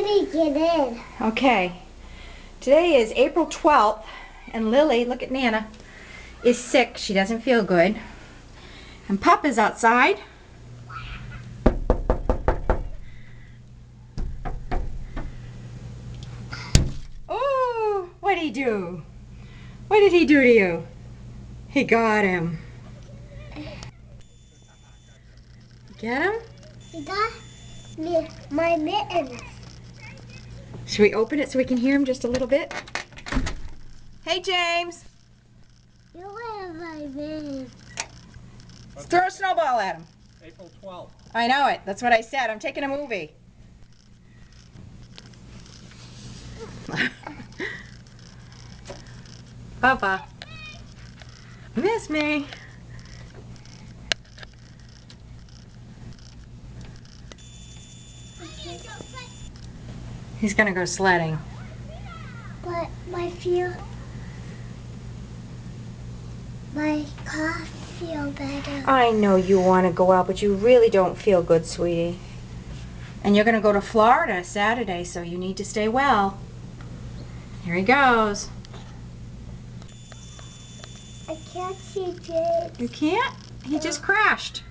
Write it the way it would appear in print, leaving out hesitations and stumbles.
gonna get in. Okay. Today is April 12th, and Lily, look at Nana, is sick. She doesn't feel good. And Pup is outside. Oh, what did he do? What did he do to you? He got him. Get him? He got me my mittens. Should we open it so we can hear him just a little bit? Hey, James. You have my mittens. Let's throw a snowball at him. April 12th. I know it. That's what I said. I'm taking a movie. Papa. Miss me. He's gonna go sledding. But my car feel better. I know you want to go out, but you really don't feel good, sweetie. And you're gonna go to Florida Saturday, so you need to stay well. Here he goes. I can't see James. You can't? He just crashed.